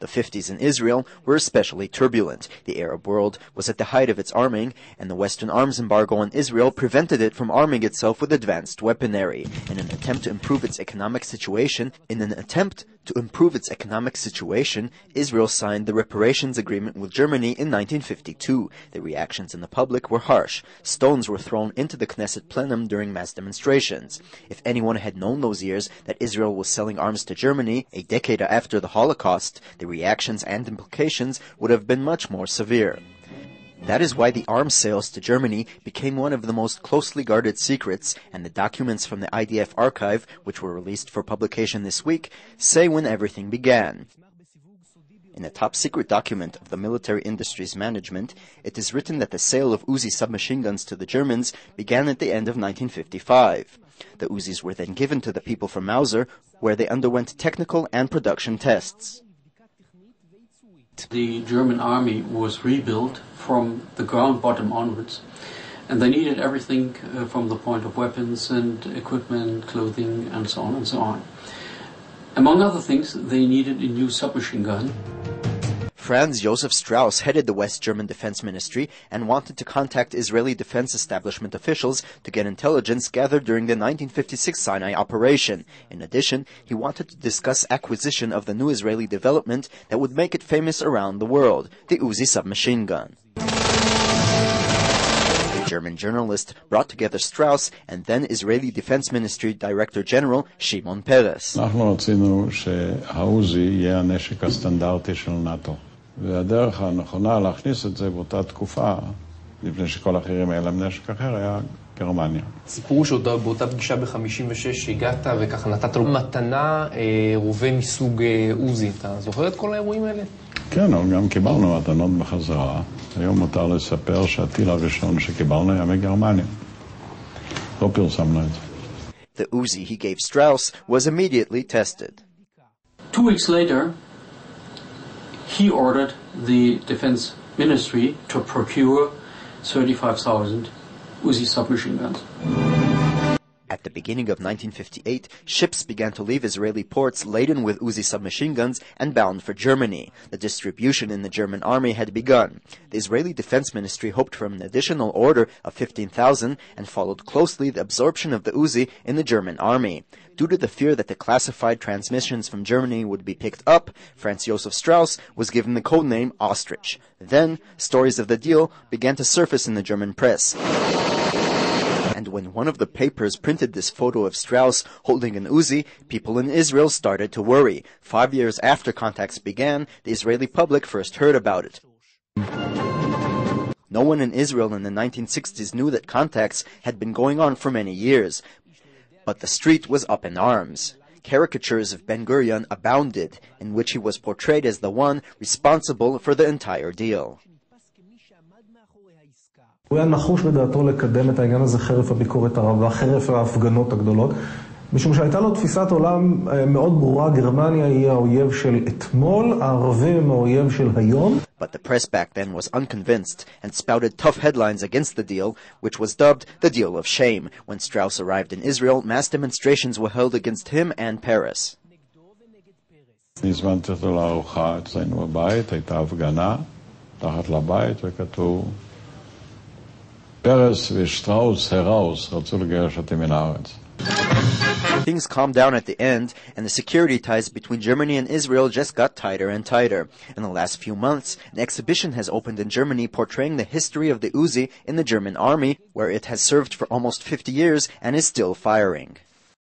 The 50s in Israel were especially turbulent. The Arab world was at the height of its arming, and the Western arms embargo on Israel prevented it from arming itself with advanced weaponry. In an attempt to improve its economic situation, Israel signed the reparations agreement with Germany in 1952. The reactions in the public were harsh. Stones were thrown into the Knesset plenum during mass demonstrations. If anyone had known those years that Israel was selling arms to Germany, a decade after the Holocaust, the reactions and implications would have been much more severe. That is why the arms sales to Germany became one of the most closely guarded secrets, and the documents from the IDF archive, which were released for publication this week, say when everything began. In a top-secret document of the military industry's management, it is written that the sale of Uzi submachine guns to the Germans began at the end of 1955. The Uzis were then given to the people from Mauser, where they underwent technical and production tests. The German army was rebuilt from the ground bottom onwards, and they needed everything from the point of weapons and equipment, clothing, and so on and so on. Among other things, they needed a new submachine gun. Franz Josef Strauss headed the West German Defense Ministry and wanted to contact Israeli defense establishment officials to get intelligence gathered during the 1956 Sinai operation. In addition, he wanted to discuss acquisition of the new Israeli development that would make it famous around the world, the Uzi submachine gun. A German journalist brought together Strauss and then Israeli Defense Minstry Director General Shimon Peres. אנחנו רצינו שהאוזי יהיה הנשק הסטנדרטי של נאט"ו. והדרך הנכונה להכניס את זה באותה תקופה, לפני שכל האחרים היה להם נשק אחר, היה גרמניה. סיפרו שבאותה פגישה ב-56 שהגעת וככה נתת לו מתנה רובה מסוג עוזי. אתה זוכר את כל האירועים האלה? כן, אבל גם קיבלנו מתנות בחזרה. היום מותר לספר שהטיל הראשון שקיבלנו היה מגרמניה. לא פרסמנו את זה. The Uzi he gave Strauss was immediately tested. 2 weeks later, he ordered the Defense Ministry to procure 35,000 Uzi submachine guns. At the beginning of 1958, ships began to leave Israeli ports laden with Uzi submachine guns and bound for Germany. The distribution in the German army had begun. The Israeli Defense Ministry hoped for an additional order of 15,000 and followed closely the absorption of the Uzi in the German army. Due to the fear that the classified transmissions from Germany would be picked up, Franz Josef Strauss was given the codename Ostrich. Then, stories of the deal began to surface in the German press. And when one of the papers printed this photo of Strauss holding an Uzi, people in Israel started to worry. 5 years after contacts began, the Israeli public first heard about it. No one in Israel in the 1960s knew that contacts had been going on for many years. But the street was up in arms. Caricatures of Ben-Gurion abounded, in which he was portrayed as the one responsible for the entire deal. הוא היה נחוש בדעתו לקדם את העניין הזה חרף הביקורת הרבה, חרף ההפגנות הגדולות, משום שהייתה לו תפיסת עולם מאוד ברורה, גרמניה היא האויב של אתמול, הערבים הם האויב של היום. But the press back then was unconvinced and spouted tough headlines against the deal, which was dubbed the Deal of Shame. When Strauss arrived in Israel, mass demonstrations were held against him and Peres. הזמנתי אותו לארוחה אצלנו בבית, הייתה הפגנה, תחת לבית וכתוב פרס ושטראוס הראוס רצו לגרש אותי מן הארץ. Things calmed down at the end, and the security ties between Germany and Israel just got tighter and tighter. In the last few months, an exhibition has opened in Germany portraying the history of the Uzi in the German army, where it has served for almost 50 years and is still firing.